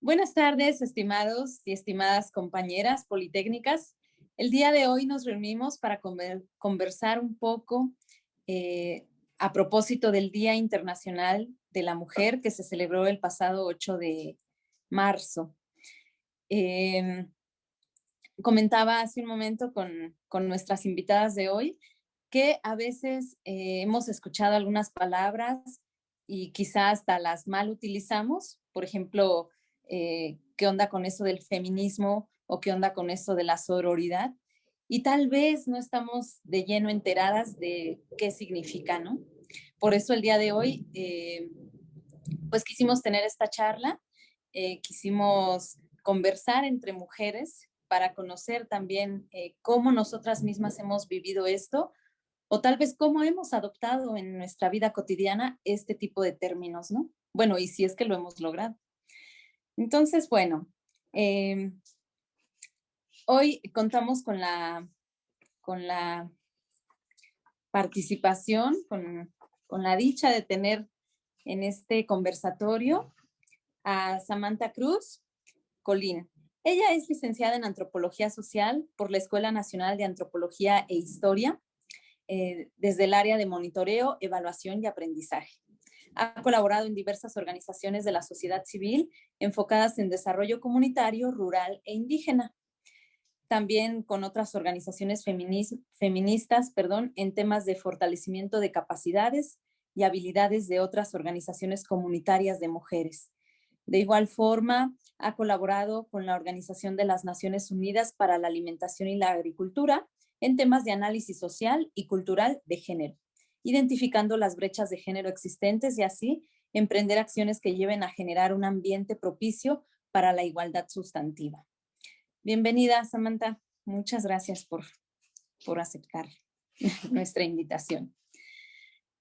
Buenas tardes, estimados y estimadas compañeras politécnicas. El día de hoy nos reunimos para conversar un poco a propósito del Día Internacional de la Mujer que se celebró el pasado 8 de marzo. Comentaba hace un momento con nuestras invitadas de hoy que a veces hemos escuchado algunas palabras y quizá hasta las mal utilizamos. Por ejemplo, ¿qué onda con eso del feminismo? ¿O qué onda con eso de la sororidad? Y tal vez no estamos de lleno enteradas de qué significa, ¿no? Por eso el día de hoy, pues quisimos tener esta charla, quisimos conversar entre mujeres para conocer también cómo nosotras mismas hemos vivido esto, o tal vez cómo hemos adoptado en nuestra vida cotidiana este tipo de términos, ¿no? Bueno, y si es que lo hemos logrado. Entonces, bueno, hoy contamos con la participación, con la dicha de tener en este conversatorio a Samantha Cruz Colín. Ella es licenciada en Antropología Social por la Escuela Nacional de Antropología e Historia, desde el área de monitoreo, evaluación y aprendizaje. Ha colaborado en diversas organizaciones de la sociedad civil enfocadas en desarrollo comunitario, rural e indígena. También con otras organizaciones feministas, en temas de fortalecimiento de capacidades y habilidades de otras organizaciones comunitarias de mujeres. De igual forma, ha colaborado con la Organización de las Naciones Unidas para la Alimentación y la Agricultura en temas de análisis social y cultural de género, identificando las brechas de género existentes y así emprender acciones que lleven a generar un ambiente propicio para la igualdad sustantiva. Bienvenida, Samantha. Muchas gracias por aceptar nuestra invitación.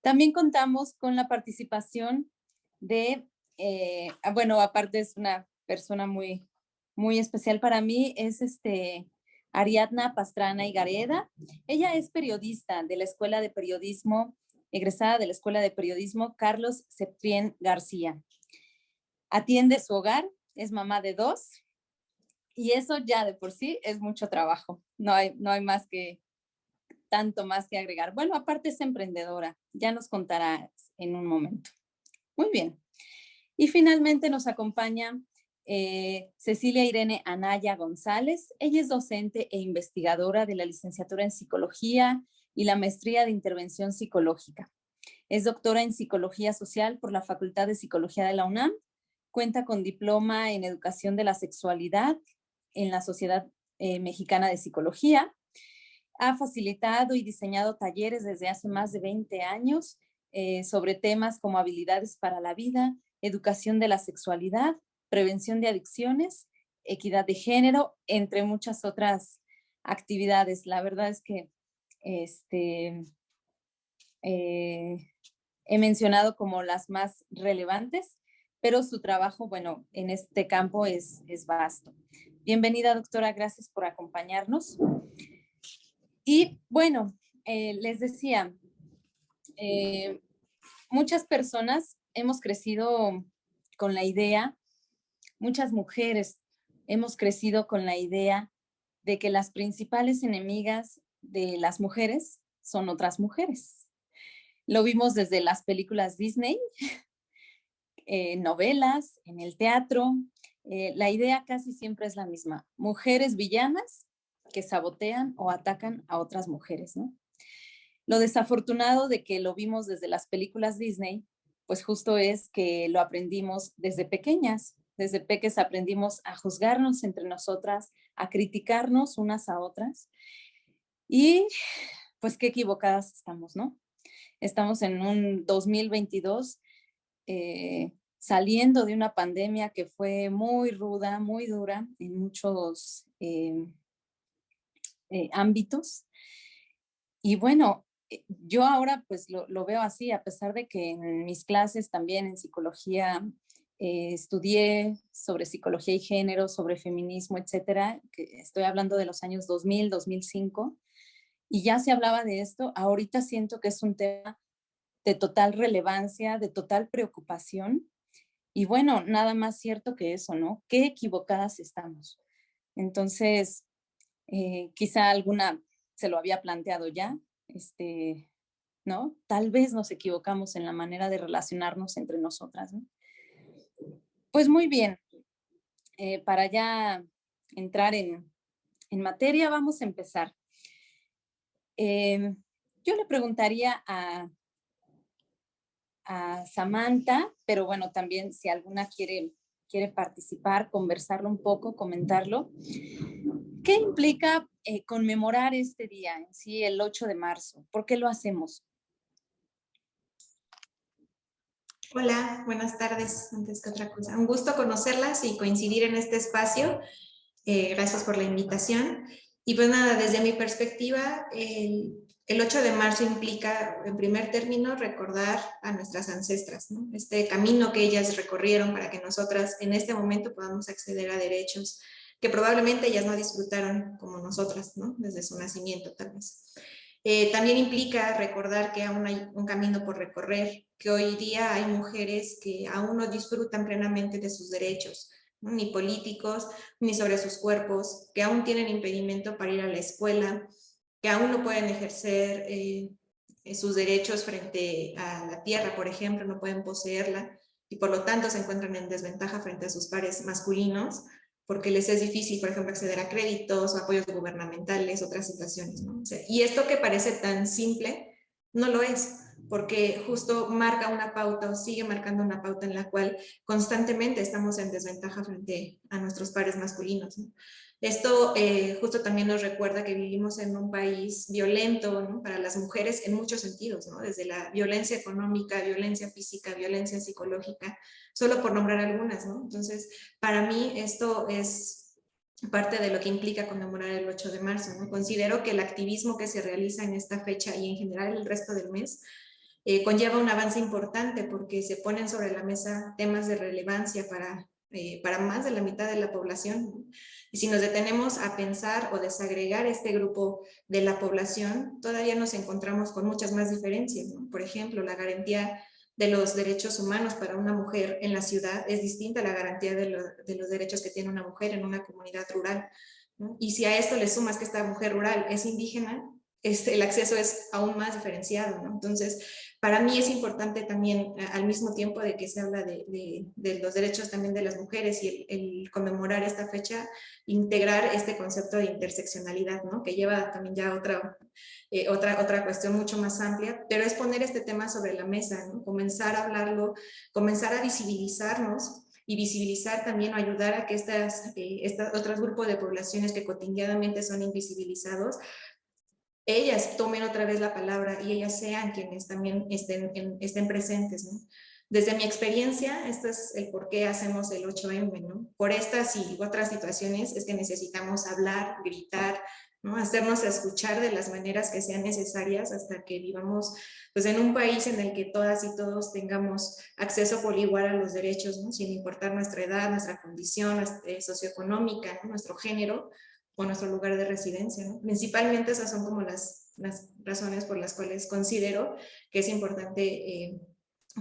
También contamos con la participación de, aparte es una persona muy, muy especial para mí, es Ariadna Pastrana Higareda. Ella es periodista de la Escuela de Periodismo, egresada de la Escuela de Periodismo Carlos Septién García. Atiende su hogar, es mamá de 2, y eso ya de por sí es mucho trabajo. No hay tanto más que agregar. Bueno, aparte es emprendedora, ya nos contarás en un momento. Muy bien. Y finalmente nos acompaña Cecilia Irene Anaya González. Ella es docente e investigadora de la licenciatura en Psicología y la maestría de Intervención Psicológica. Es doctora en Psicología Social por la Facultad de Psicología de la UNAM. Cuenta con diploma en Educación de la Sexualidad en la Sociedad Mexicana de Psicología. Ha facilitado y diseñado talleres desde hace más de 20 años sobre temas como habilidades para la vida, educación de la sexualidad, prevención de adicciones, equidad de género, entre muchas otras actividades. La verdad es que he mencionado como las más relevantes, pero su trabajo, bueno, en este campo es vasto. Bienvenida, doctora, gracias por acompañarnos. Y bueno, les decía, muchas personas hemos crecido con la idea, muchas mujeres hemos crecido con la idea de que las principales enemigas de las mujeres son otras mujeres. Lo vimos desde las películas Disney, novelas, en el teatro. La idea casi siempre es la misma. Mujeres villanas que sabotean o atacan a otras mujeres, ¿no? Lo desafortunado de que lo vimos desde las películas Disney, pues justo es que lo aprendimos desde pequeñas. Desde peques aprendimos a juzgarnos entre nosotras, a criticarnos unas a otras. Y pues qué equivocadas estamos, ¿no? Estamos en un 2022 saliendo de una pandemia que fue muy ruda, muy dura en muchos ámbitos. Y bueno, yo ahora pues lo veo así, a pesar de que en mis clases también en psicología estudié sobre psicología y género, sobre feminismo, etcétera, que estoy hablando de los años 2000, 2005, y ya se hablaba de esto. Ahorita siento que es un tema de total relevancia, de total preocupación, Y bueno, nada más cierto que eso, ¿no? Qué equivocadas estamos. Entonces, quizá alguna se lo había planteado ya, ¿no? Tal vez nos equivocamos en la manera de relacionarnos entre nosotras, ¿no? Pues muy bien, para ya entrar en materia, vamos a empezar. Yo le preguntaría a Samantha, pero bueno, también si alguna quiere participar, conversarlo un poco, comentarlo. ¿Qué implica conmemorar este día en sí, el 8 de marzo? ¿Por qué lo hacemos? Hola, buenas tardes. Antes que otra cosa, un gusto conocerlas y coincidir en este espacio. Gracias por la invitación. Y pues nada, desde mi perspectiva, el 8 de marzo implica, en primer término, recordar a nuestras ancestras, ¿no? Este camino que ellas recorrieron para que nosotras en este momento podamos acceder a derechos que probablemente ellas no disfrutaron como nosotras, ¿no? Desde su nacimiento, tal vez. También implica recordar que aún hay un camino por recorrer, que hoy día hay mujeres que aún no disfrutan plenamente de sus derechos, ¿no? Ni políticos, ni sobre sus cuerpos, que aún tienen impedimento para ir a la escuela, que aún no pueden ejercer sus derechos frente a la tierra, por ejemplo, no pueden poseerla y por lo tanto se encuentran en desventaja frente a sus pares masculinos porque les es difícil, por ejemplo, acceder a créditos o apoyos gubernamentales, otras situaciones, ¿no? O sea, y esto que parece tan simple, no lo es, porque justo marca una pauta o sigue marcando una pauta en la cual constantemente estamos en desventaja frente a nuestros pares masculinos, ¿no? Esto justo también nos recuerda que vivimos en un país violento, ¿no? Para las mujeres en muchos sentidos, ¿no? Desde la violencia económica, violencia física, violencia psicológica, solo por nombrar algunas, ¿no? Entonces, para mí esto es parte de lo que implica conmemorar el 8 de marzo, ¿no? Considero que el activismo que se realiza en esta fecha y en general el resto del mes conlleva un avance importante porque se ponen sobre la mesa temas de relevancia para más de la mitad de la población, ¿no? Y si nos detenemos a pensar o desagregar este grupo de la población, todavía nos encontramos con muchas más diferencias, ¿no? Por ejemplo, la garantía de los derechos humanos para una mujer en la ciudad es distinta a la garantía de los derechos que tiene una mujer en una comunidad rural, ¿no? Y si a esto le sumas que esta mujer rural es indígena, el acceso es aún más diferenciado, ¿no? Entonces, para mí es importante también, al mismo tiempo de que se habla de los derechos también de las mujeres y el conmemorar esta fecha, integrar este concepto de interseccionalidad, ¿no? Que lleva también ya otra cuestión mucho más amplia, pero es poner este tema sobre la mesa, ¿no? Comenzar a hablarlo, comenzar a visibilizarnos y visibilizar también o ayudar a que estas otros grupos de poblaciones que cotidianamente son invisibilizados ellas tomen otra vez la palabra y ellas sean quienes también estén presentes, ¿no? Desde mi experiencia, esto es el por qué hacemos el 8M, ¿no? Por estas y otras situaciones es que necesitamos hablar, gritar, ¿no? Hacernos escuchar de las maneras que sean necesarias hasta que vivamos pues, en un país en el que todas y todos tengamos acceso por igual a los derechos, ¿no? Sin importar nuestra edad, nuestra condición socioeconómica, ¿no? Nuestro género, o nuestro lugar de residencia, ¿no? Principalmente esas son como las razones por las cuales considero que es importante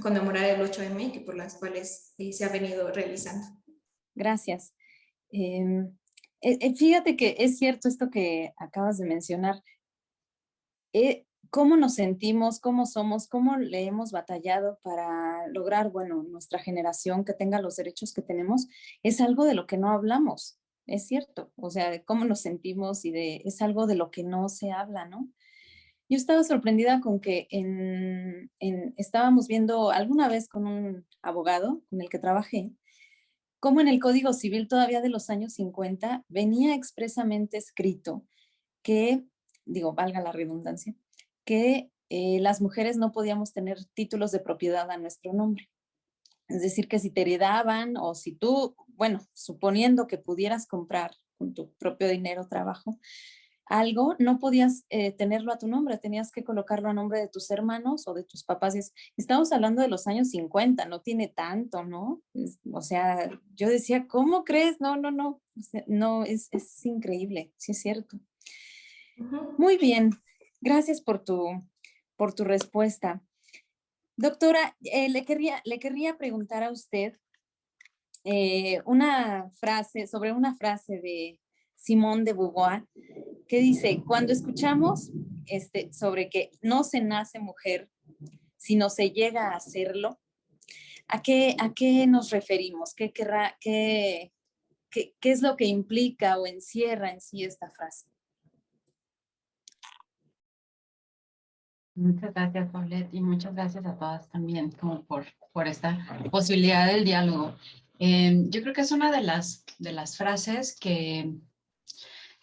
conmemorar el 8M y por las cuales se ha venido realizando. Gracias. Fíjate que es cierto esto que acabas de mencionar. ¿Cómo nos sentimos? ¿Cómo somos? ¿Cómo le hemos batallado para lograr, bueno, nuestra generación que tenga los derechos que tenemos? Es algo de lo que no hablamos, es cierto. O sea, de cómo nos sentimos y es algo de lo que no se habla, ¿no? Yo estaba sorprendida con que estábamos viendo alguna vez con un abogado con el que trabajé, cómo en el Código Civil todavía de los años 50 venía expresamente escrito que, digo, valga la redundancia, que las mujeres no podíamos tener títulos de propiedad a nuestro nombre. Es decir, que si te heredaban o si tú, bueno, suponiendo que pudieras comprar con tu propio dinero trabajo, algo, no podías tenerlo a tu nombre, tenías que colocarlo a nombre de tus hermanos o de tus papás. Estamos hablando de los años 50, no tiene tanto, ¿no? O sea, yo decía, ¿cómo crees? No, no, no. O sea, no, es increíble, sí es cierto. Muy bien, gracias por tu respuesta. Doctora, le querría preguntar a usted, sobre una frase de Simone de Beauvoir que dice, cuando escuchamos sobre que no se nace mujer, sino se llega a hacerlo, a qué nos referimos? ¿Qué es lo que implica o encierra en sí esta frase? Muchas gracias, Paulette, y muchas gracias a todas también como por esta posibilidad del diálogo. Yo creo que es una de las frases que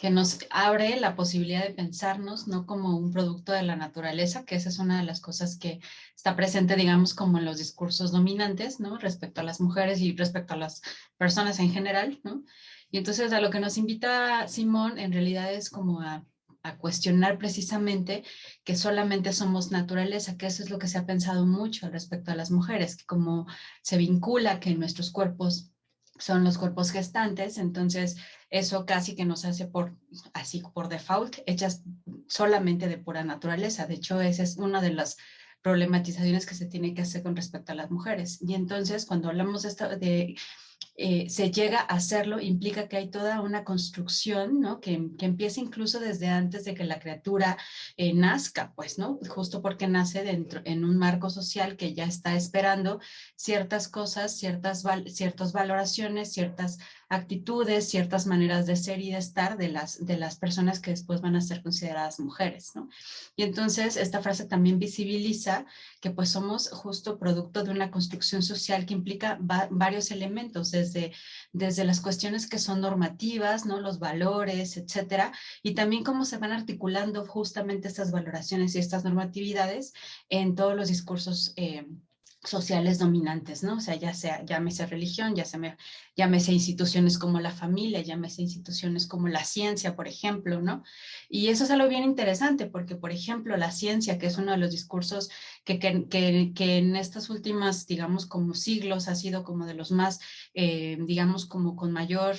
nos abre la posibilidad de pensarnos no como un producto de la naturaleza, que esa es una de las cosas que está presente, digamos, como en los discursos dominantes, ¿no? Respecto a las mujeres y respecto a las personas en general, ¿no? Y entonces a lo que nos invita Simón en realidad es como a cuestionar precisamente que solamente somos naturaleza, que eso es lo que se ha pensado mucho respecto a las mujeres, que como se vincula que nuestros cuerpos son los cuerpos gestantes, entonces eso casi que nos hace así por default, hechas solamente de pura naturaleza. De hecho, esa es una de las problematizaciones que se tiene que hacer con respecto a las mujeres. Y entonces, cuando hablamos se llega a hacerlo, implica que hay toda una construcción, ¿no? Que empieza incluso desde antes de que la criatura nazca, pues, ¿no? Justo porque nace dentro, en un marco social que ya está esperando ciertas cosas, ciertas valoraciones, ciertas actitudes, ciertas maneras de ser y de estar de las personas que después van a ser consideradas mujeres, ¿no? Y entonces esta frase también visibiliza que pues somos justo producto de una construcción social que implica varios elementos, desde las cuestiones que son normativas, ¿no? Los valores, etcétera, y también cómo se van articulando justamente estas valoraciones y estas normatividades en todos los discursos sociales dominantes, ¿no? O sea, llámese religión, llámese instituciones como la familia, llámese instituciones como la ciencia, por ejemplo, ¿no? Y eso es algo bien interesante porque, por ejemplo, la ciencia, que es uno de los discursos que en estas últimas, digamos, como siglos ha sido como de los más, digamos, como con mayor,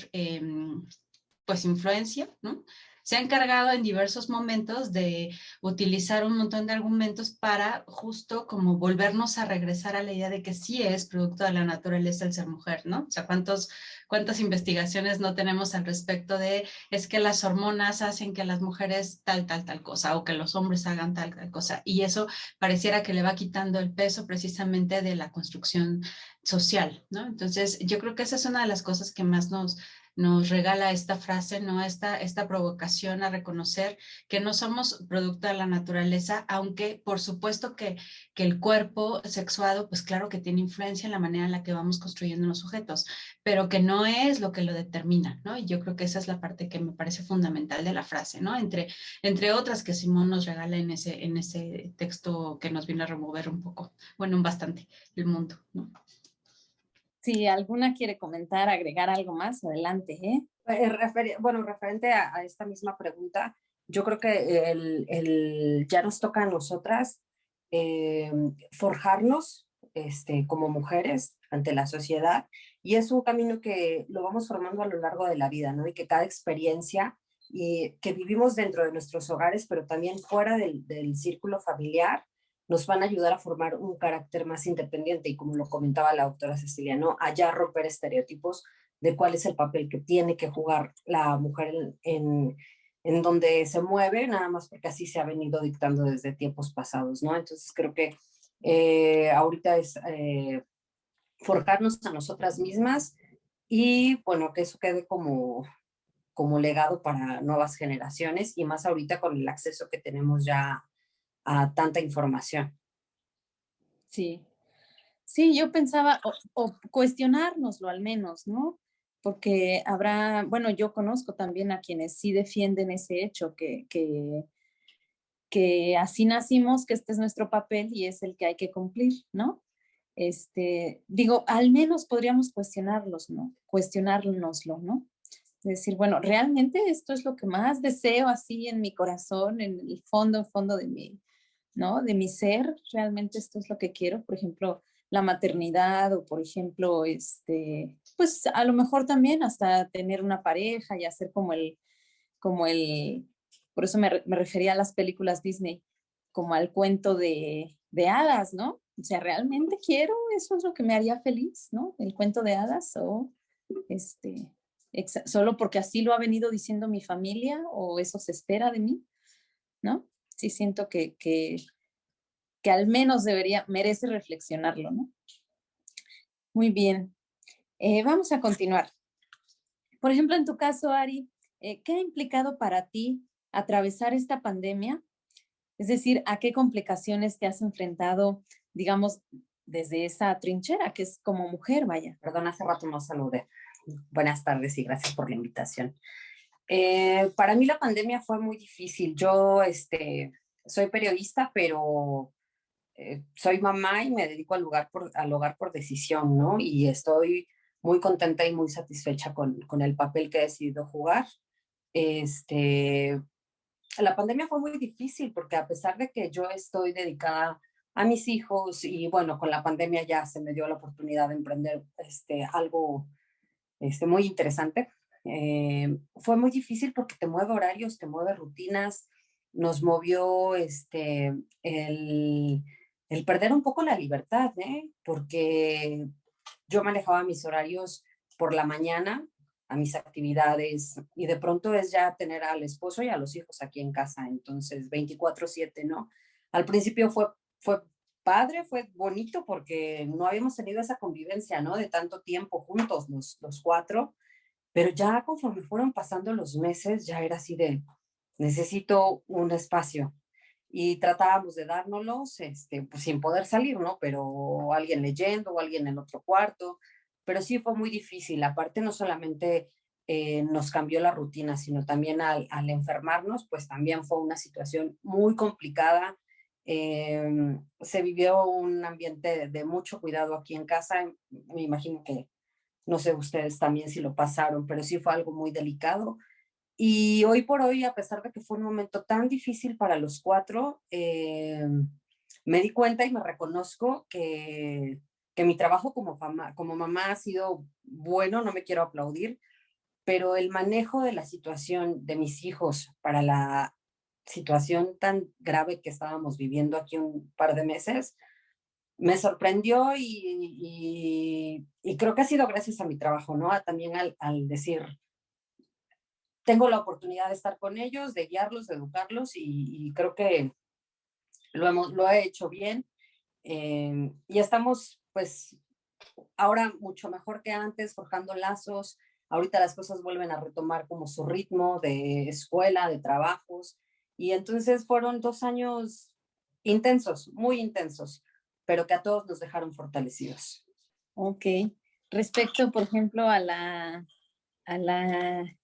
pues, influencia, ¿no? Se ha encargado en diversos momentos de utilizar un montón de argumentos para justo como volvernos a regresar a la idea de que sí es producto de la naturaleza el ser mujer, ¿no? O sea, cuántas investigaciones no tenemos al respecto de es que las hormonas hacen que las mujeres tal cosa o que los hombres hagan tal cosa. Y eso pareciera que le va quitando el peso precisamente de la construcción social, ¿no? Entonces, yo creo que esa es una de las cosas que más nos regala esta frase, ¿no? Esta provocación a reconocer que no somos producto de la naturaleza, aunque por supuesto que el cuerpo sexuado, pues claro que tiene influencia en la manera en la que vamos construyendo los sujetos, pero que no es lo que lo determina, ¿no? Y yo creo que esa es la parte que me parece fundamental de la frase, ¿no? Entre otras que Simón nos regala en ese texto que nos viene a remover un poco, bueno, bastante el mundo, ¿no? Si alguna quiere comentar, agregar algo más, adelante, ¿eh? Bueno, referente a esta misma pregunta, yo creo que ya nos toca a nosotras eh, forjarnos como mujeres ante la sociedad y es un camino que lo vamos formando a lo largo de la vida, ¿no? Y que cada experiencia y que vivimos dentro de nuestros hogares, pero también fuera del círculo familiar, nos van a ayudar a formar un carácter más independiente y como lo comentaba la doctora Cecilia, ¿no? Allá romper estereotipos de cuál es el papel que tiene que jugar la mujer en donde se mueve, nada más porque así se ha venido dictando desde tiempos pasados, ¿no? Entonces creo que ahorita es forjarnos a nosotras mismas y bueno, que eso quede como legado para nuevas generaciones y más ahorita con el acceso que tenemos ya a tanta información. Sí, sí, yo pensaba, o cuestionárnoslo al menos, ¿no? Porque habrá, bueno, yo conozco también a quienes sí defienden ese hecho, que así nacimos, que este es nuestro papel y es el que hay que cumplir, ¿no? Digo, al menos podríamos cuestionarlos, ¿no? Cuestionárnoslo, ¿no? Es decir, bueno, realmente esto es lo que más deseo así en mi corazón, en el fondo de mi, ¿no? De mi ser, realmente esto es lo que quiero, por ejemplo, la maternidad o por ejemplo, pues a lo mejor también hasta tener una pareja y hacer por eso me refería a las películas Disney, como al cuento de hadas, ¿no? O sea, ¿realmente quiero? ¿Eso es lo que me haría feliz, no? ¿El cuento de hadas? ¿O solo porque así lo ha venido diciendo mi familia? ¿O eso se espera de mí? ¿No? Sí siento que al menos merece reflexionarlo, ¿no? Muy bien. Vamos a continuar. Por ejemplo, en tu caso, Ari, ¿qué ha implicado para ti atravesar esta pandemia? Es decir, ¿a qué complicaciones te has enfrentado, digamos, desde esa trinchera, que es como mujer, vaya? Perdón, hace rato no saludé. Buenas tardes y gracias por la invitación. Para mí la pandemia fue muy difícil. Yo soy periodista, pero soy mamá y me dedico al hogar por decisión, ¿no? Y estoy muy contenta y muy satisfecha con el papel que he decidido jugar. La pandemia fue muy difícil porque a pesar de que yo estoy dedicada a mis hijos y bueno, con la pandemia ya se me dio la oportunidad de emprender algo muy interesante. Fue muy difícil porque te mueve horarios, te mueve rutinas, nos movió el perder un poco la libertad, porque yo manejaba mis horarios por la mañana a mis actividades y de pronto es ya tener al esposo y a los hijos aquí en casa, entonces 24/7, ¿no? Al principio fue padre, fue bonito porque no habíamos tenido esa convivencia, ¿no? De tanto tiempo juntos, los cuatro, pero ya conforme fueron pasando los meses, ya era así de, necesito un espacio. Y tratábamos de dárnoslos, pues sin poder salir, ¿no? Pero alguien leyendo o alguien en otro cuarto, pero sí fue muy difícil. Aparte, no solamente nos cambió la rutina, sino también al enfermarnos, pues también fue una situación muy complicada. Se vivió un ambiente de mucho cuidado aquí en casa. Me imagino que, no sé ustedes también si lo pasaron, pero sí fue algo muy delicado. Y hoy por hoy, a pesar de que fue un momento tan difícil para los cuatro, me di cuenta y me reconozco que mi trabajo como mamá ha sido bueno, no me quiero aplaudir, pero el manejo de la situación de mis hijos para la situación tan grave que estábamos viviendo aquí un par de meses, me sorprendió y creo que ha sido gracias a mi trabajo, ¿no? También al decir, tengo la oportunidad de estar con ellos, de guiarlos, de educarlos y creo que lo he hecho bien. Y estamos, pues, ahora mucho mejor que antes, forjando lazos. Ahorita las cosas vuelven a retomar como su ritmo de escuela, de trabajos. Y entonces fueron 2 años intensos, muy intensos, pero que a todos nos dejaron fortalecidos. Ok. Respecto, por ejemplo, a la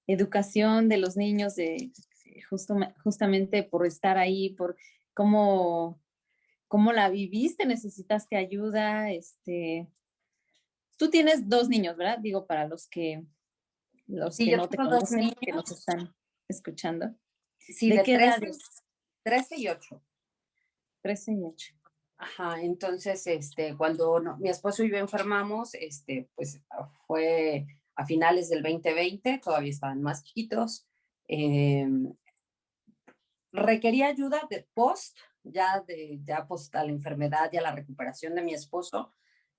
educación de los niños, justamente por estar ahí, por cómo la viviste, necesitaste ayuda. Tú tienes 2 niños, ¿verdad? Digo, para los que Sí, yo no te tengo 2 niños. conocen, que nos están escuchando. Sí, ¿De de qué edades? 13 y 8. 13 y 8. Ajá, entonces, cuando mi esposo y yo enfermamos, pues fue a finales del 2020, todavía estaban más chiquitos. Requería ayuda de ya post a la enfermedad y a la recuperación de mi esposo,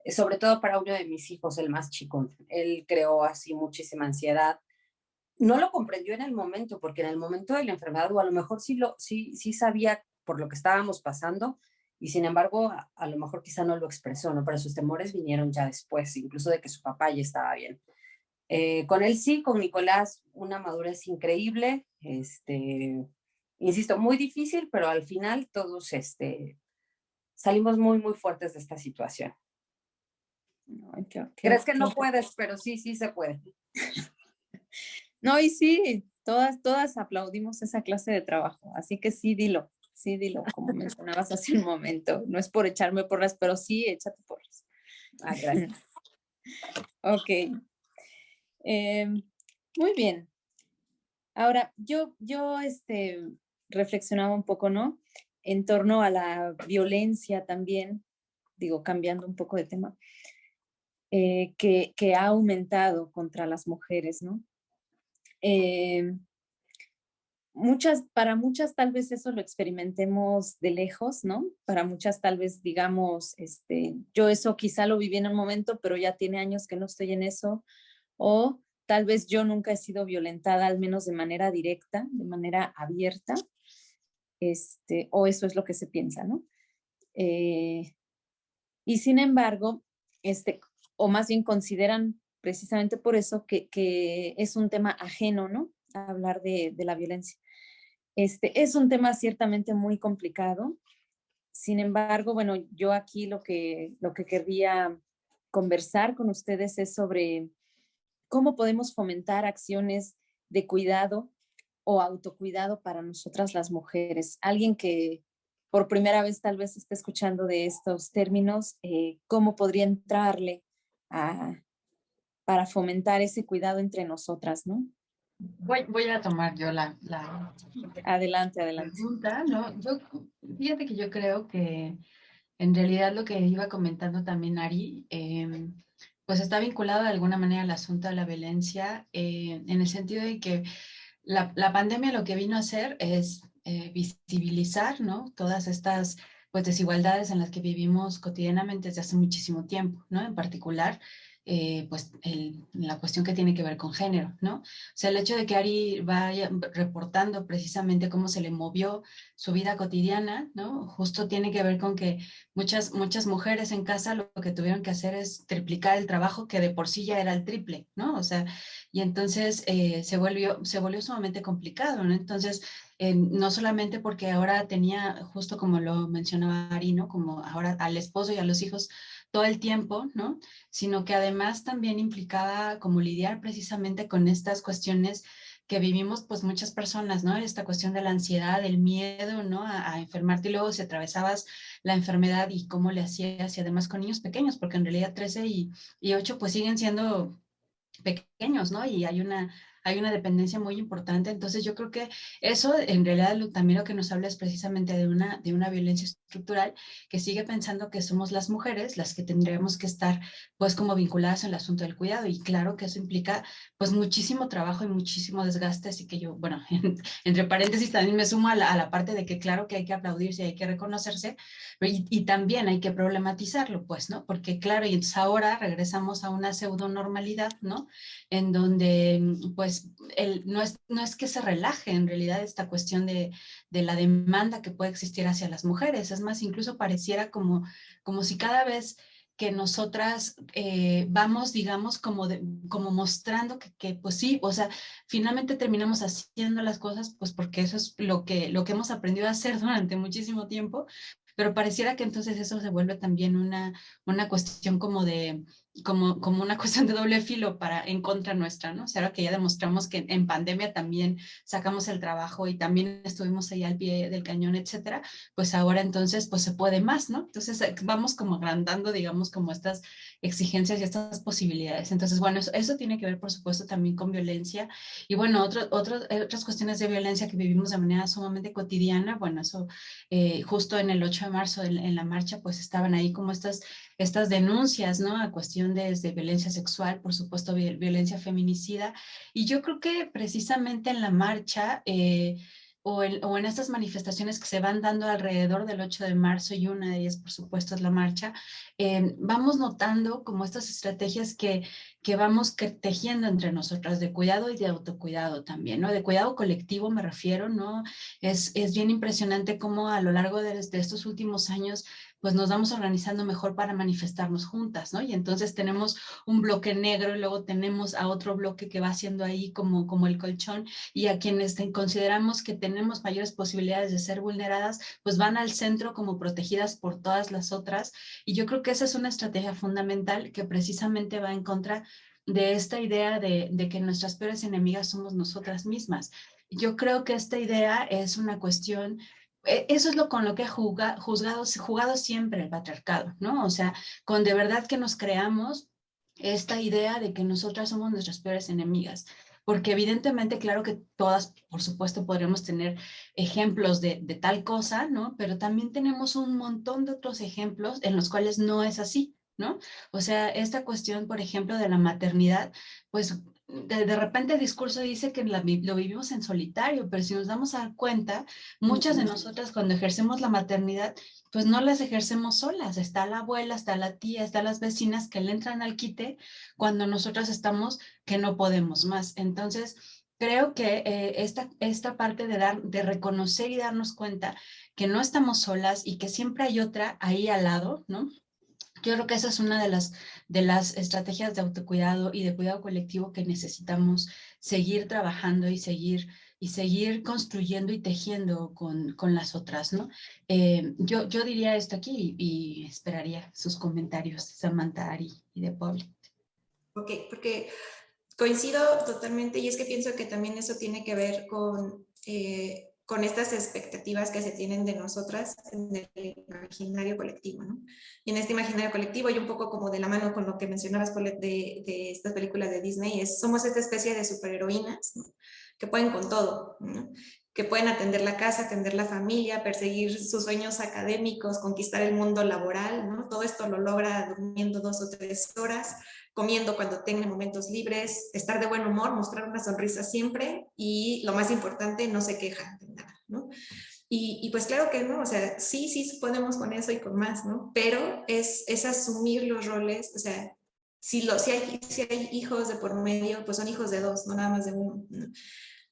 sobre todo para uno de mis hijos, el más chico. Él creó así muchísima ansiedad. No lo comprendió en el momento, porque en el momento de la enfermedad, o a lo mejor sí sabía por lo que estábamos pasando, y sin embargo, a lo mejor quizá no lo expresó, ¿no? Pero sus temores vinieron ya después, incluso de que su papá ya estaba bien. Con él sí, con Nicolás, una madurez increíble, insisto, muy difícil, pero al final todos salimos muy, muy fuertes de esta situación. Ay, Crees que no puedes, pero sí se puede. No, y sí, todas aplaudimos esa clase de trabajo, así que sí, dilo, como mencionabas hace un momento. No es por echarme porras, pero sí, échate porras. Ah, gracias. Ok. Muy bien. Ahora, yo reflexionaba un poco, ¿no? En torno a la violencia también, digo, cambiando un poco de tema, que ha aumentado contra las mujeres, ¿no? para muchas tal vez eso lo experimentemos de lejos, ¿no? Para muchas tal vez digamos, yo eso quizá lo viví en un momento, pero ya tiene años que no estoy en eso, o tal vez yo nunca he sido violentada, al menos de manera directa, de manera abierta, o eso es lo que se piensa, ¿no? Y sin embargo, o más bien consideran precisamente por eso que es un tema ajeno, ¿no? A hablar de la violencia. Es un tema ciertamente muy complicado. Sin embargo, bueno, yo aquí lo que querría conversar con ustedes es sobre cómo podemos fomentar acciones de cuidado o autocuidado para nosotras las mujeres. Alguien que por primera vez tal vez esté escuchando de estos términos, ¿cómo podría entrarle para fomentar ese cuidado entre nosotras, ¿no? Voy a tomar yo la Adelante, adelante. pregunta, ¿no? Fíjate que yo creo que en realidad lo que iba comentando también Ari, pues está vinculado de alguna manera al asunto de la violencia, en el sentido de que la pandemia lo que vino a hacer es visibilizar, ¿no? Todas estas pues, desigualdades en las que vivimos cotidianamente desde hace muchísimo tiempo, ¿no? En particular, pues la cuestión que tiene que ver con género, ¿no? O sea, el hecho de que Ari vaya reportando precisamente cómo se le movió su vida cotidiana, ¿no? Justo tiene que ver con que muchas mujeres en casa lo que tuvieron que hacer es triplicar el trabajo que de por sí ya era el triple, ¿no? O sea, y entonces se volvió sumamente complicado, ¿no? Entonces, no solamente porque ahora tenía, justo como lo mencionaba Ari, ¿no? Como ahora al esposo y a los hijos todo el tiempo, ¿no? Sino que además también implicaba como lidiar precisamente con estas cuestiones que vivimos pues muchas personas, ¿no? Esta cuestión de la ansiedad, del miedo, ¿no? A enfermarte y luego si atravesabas la enfermedad y cómo le hacías y además con niños pequeños, porque en realidad 13 y 8 pues siguen siendo pequeños, ¿no? Y hay una dependencia muy importante. Entonces yo creo que eso en realidad también lo que nos habla es precisamente de una violencia estructural que sigue pensando que somos las mujeres las que tendríamos que estar pues como vinculadas en el asunto del cuidado. Y claro que eso implica pues muchísimo trabajo y muchísimo desgaste. Así que yo, bueno, entre paréntesis también me sumo a la parte de que claro que hay que aplaudirse y hay que reconocerse, y también hay que problematizarlo, pues, ¿no? Porque claro, y entonces ahora regresamos a una pseudo normalidad, ¿no? En donde, pues, no es que se relaje en realidad esta cuestión de la demanda que puede existir hacia las mujeres. Es más, incluso pareciera como si cada vez que nosotras vamos, digamos, como mostrando que, pues sí, o sea, finalmente terminamos haciendo las cosas, pues porque eso es lo que hemos aprendido a hacer durante muchísimo tiempo, pero pareciera que entonces eso se vuelve también una cuestión como una cuestión de doble filo en contra nuestra, ¿no? O sea, ahora que ya demostramos que en pandemia también sacamos el trabajo y también estuvimos ahí al pie del cañón, etcétera, pues ahora entonces pues se puede más, ¿no? Entonces vamos como agrandando, digamos, como estas exigencias y estas posibilidades. Entonces, bueno, eso tiene que ver, por supuesto, también con violencia. Y bueno, otras cuestiones de violencia que vivimos de manera sumamente cotidiana, bueno, eso justo en el 8 de marzo en la marcha, pues estaban ahí como estas denuncias, ¿no? A cuestión de violencia sexual, por supuesto, violencia feminicida. Y yo creo que precisamente en la marcha o en estas manifestaciones que se van dando alrededor del 8 de marzo, y una de ellas, por supuesto, es la marcha, vamos notando como estas estrategias que vamos tejiendo entre nosotras de cuidado y de autocuidado también, ¿no? De cuidado colectivo me refiero, ¿no? Es bien impresionante cómo a lo largo de estos últimos años pues nos vamos organizando mejor para manifestarnos juntas, ¿no? Y entonces tenemos un bloque negro y luego tenemos a otro bloque que va haciendo ahí como el colchón, y a quienes consideramos que tenemos mayores posibilidades de ser vulneradas, pues van al centro como protegidas por todas las otras. Y yo creo que esa es una estrategia fundamental que precisamente va en contra de esta idea de que nuestras peores enemigas somos nosotras mismas. Yo creo que esta idea es una cuestión, eso es con lo que ha jugado siempre el patriarcado, ¿no? O sea, con de verdad que nos creamos esta idea de que nosotras somos nuestras peores enemigas. Porque evidentemente, claro que todas, por supuesto, podremos tener ejemplos de tal cosa, ¿no? Pero también tenemos un montón de otros ejemplos en los cuales no es así, ¿no? O sea, esta cuestión, por ejemplo, de la maternidad, pues de repente el discurso dice que lo vivimos en solitario, pero si nos damos a dar cuenta, muchas de nosotras cuando ejercemos la maternidad, pues no las ejercemos solas. Está la abuela, está la tía, están las vecinas que le entran al quite cuando nosotras estamos que no podemos más. Entonces, creo que esta parte de reconocer y darnos cuenta que no estamos solas y que siempre hay otra ahí al lado, ¿no? Yo creo que esa es una de las estrategias de autocuidado y de cuidado colectivo que necesitamos seguir trabajando y seguir construyendo y tejiendo con las otras, ¿no? Yo diría esto aquí y esperaría sus comentarios, Samantha, Ari y de Paul. Ok, porque coincido totalmente y es que pienso que también eso tiene que ver con estas expectativas que se tienen de nosotras en el imaginario colectivo, ¿no? Y en este imaginario colectivo, y un poco como de la mano con lo que mencionabas de estas películas de Disney, somos esta especie de superheroínas, ¿no? Que pueden con todo, ¿no? Que pueden atender la casa, atender la familia, perseguir sus sueños académicos, conquistar el mundo laboral, ¿no? Todo esto lo logra durmiendo 2 o 3 horas, comiendo cuando tenga momentos libres, estar de buen humor, mostrar una sonrisa siempre y lo más importante, no se quejan de nada, ¿no? Y pues claro que no, o sea, sí podemos con eso y con más, ¿no? Pero es asumir los roles, o sea, si hay hijos de por medio, pues son hijos de 2, no nada más de uno, ¿no?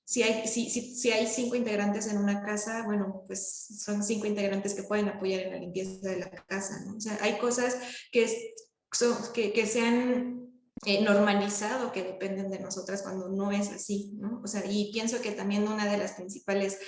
Si hay 5 integrantes en una casa, bueno, pues son 5 integrantes que pueden apoyar en la limpieza de la casa, ¿no? O sea, hay cosas que se han normalizado que dependen de nosotras cuando no es así, ¿no? O sea, y pienso que también una de las principales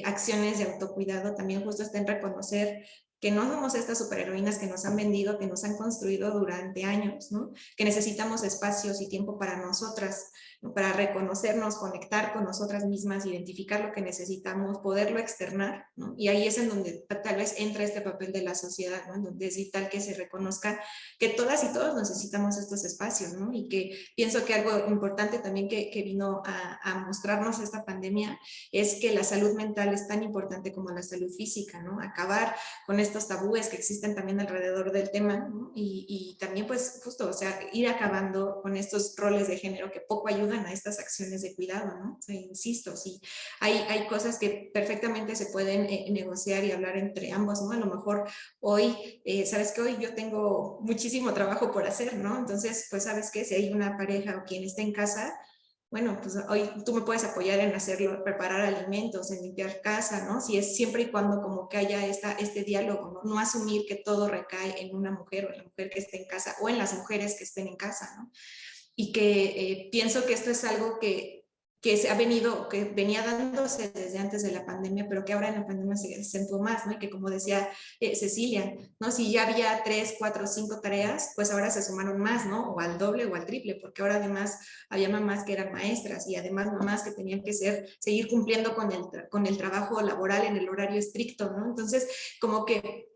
acciones de autocuidado también justo está en reconocer que no somos estas superheroínas que nos han vendido, que nos han construido durante años, ¿no? Que necesitamos espacios y tiempo para nosotras, ¿no? Para reconocernos, conectar con nosotras mismas, identificar lo que necesitamos, poderlo externar, ¿no? Y ahí es en donde tal vez entra este papel de la sociedad, ¿no? En donde es vital que se reconozca que todas y todos necesitamos estos espacios, ¿no? Y que pienso que algo importante también que vino a mostrarnos esta pandemia es que la salud mental es tan importante como la salud física, ¿no? Acabar con estos tabúes que existen también alrededor del tema, ¿no? Y también pues justo, o sea, ir acabando con estos roles de género que poco ayudan a estas acciones de cuidado, ¿no? O sea, insisto, sí, hay cosas que perfectamente se pueden negociar y hablar entre ambos, ¿no? A lo mejor hoy, sabes que hoy yo tengo muchísimo trabajo por hacer, ¿no? Entonces, pues sabes que si hay una pareja o quien está en casa, bueno, pues hoy tú me puedes apoyar en hacerlo, preparar alimentos, en limpiar casa, ¿no? Si es siempre y cuando como que haya este diálogo, ¿no? No asumir que todo recae en una mujer o en la mujer que esté en casa o en las mujeres que estén en casa, ¿no? Y que pienso que esto es algo que se ha venido, que venía dándose desde antes de la pandemia, pero que ahora en la pandemia se acentuó más, ¿no? Y que como decía Cecilia, ¿no? Si ya había 3, 4, 5 tareas, pues ahora se sumaron más, ¿no? O al doble o al triple, porque ahora además había mamás que eran maestras y además mamás que tenían que seguir cumpliendo con el trabajo laboral en el horario estricto, ¿no? Entonces, como que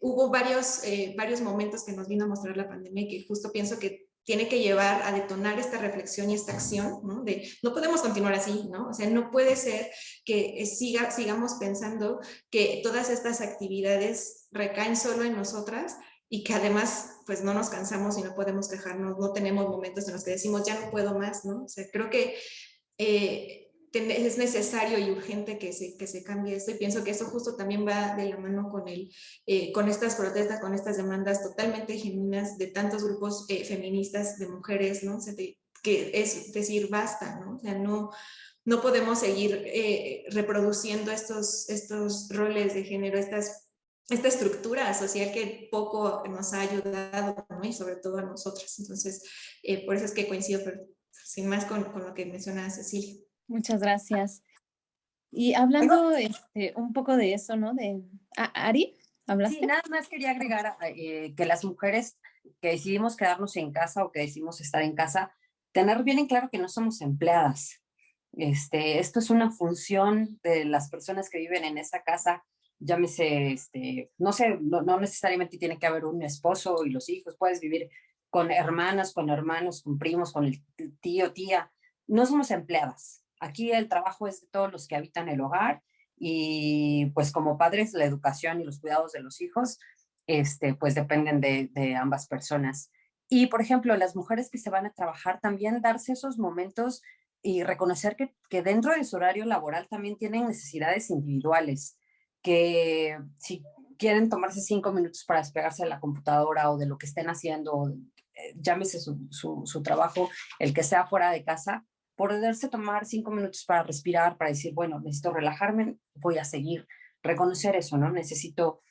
hubo varios momentos que nos vino a mostrar la pandemia y que justo pienso que tiene que llevar a detonar esta reflexión y esta acción, ¿no? De no podemos continuar así, ¿no? O sea, no puede ser que sigamos pensando que todas estas actividades recaen solo en nosotras y que además pues no nos cansamos y no podemos quejarnos, no tenemos momentos en los que decimos ya no puedo más, ¿no? O sea, creo que es necesario y urgente que se cambie esto y pienso que eso justo también va de la mano con estas protestas, con estas demandas totalmente genuinas de tantos grupos feministas de mujeres, ¿no? O sea, que es decir, basta, ¿no? O sea, no podemos seguir reproduciendo estos roles de género, esta estructura social que poco nos ha ayudado, ¿no? Y sobre todo a nosotras. Entonces, por eso es que coincido, pero sin más con lo que mencionaba Cecilia. Muchas gracias. Y hablando un poco de eso, ¿no? Ari, ¿hablaste? Sí, nada más quería agregar que las mujeres que decidimos quedarnos en casa o que decidimos estar en casa, tener bien en claro que no somos empleadas. Esto es una función de las personas que viven en esa casa, llámese, no sé, no necesariamente tiene que haber un esposo y los hijos, puedes vivir con hermanas, con hermanos, con primos, con el tío, tía. No somos empleadas. Aquí el trabajo es de todos los que habitan el hogar y pues como padres la educación y los cuidados de los hijos, pues dependen de ambas personas. Y, por ejemplo, las mujeres que se van a trabajar, también darse esos momentos y reconocer que dentro de su horario laboral también tienen necesidades individuales, que si quieren tomarse 5 minutos para despegarse de la computadora o de lo que estén haciendo, llámese su trabajo, el que sea fuera de casa, poderse tomar 5 minutos para respirar, para decir, bueno, necesito relajarme, voy a seguir, reconocer eso, ¿no? Necesito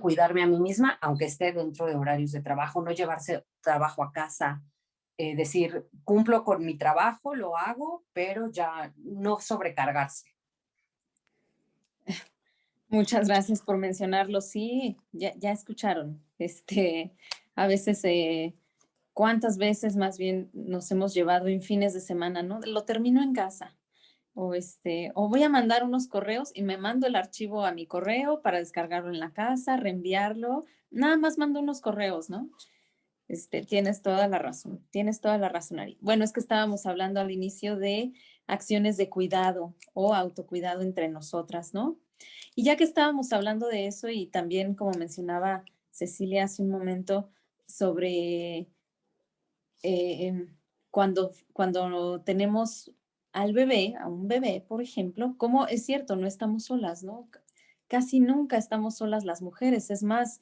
cuidarme a mí misma, aunque esté dentro de horarios de trabajo, no llevarse trabajo a casa, decir, cumplo con mi trabajo, lo hago, pero ya no sobrecargarse. Muchas gracias por mencionarlo. Sí, ya escucharon. A veces, ¿cuántas veces más bien nos hemos llevado en fines de semana, no? Lo termino en casa. O voy a mandar unos correos y me mando el archivo a mi correo para descargarlo en la casa, reenviarlo. Nada más mando unos correos, ¿no? Tienes toda la razón, tienes toda la razón, Ari. Bueno, es que estábamos hablando al inicio de acciones de cuidado o autocuidado entre nosotras, ¿no? Y ya que estábamos hablando de eso y también, como mencionaba Cecilia hace un momento, sobre cuando tenemos al bebé, a un bebé, por ejemplo, como es cierto, no estamos solas, ¿no? Casi nunca estamos solas las mujeres. Es más,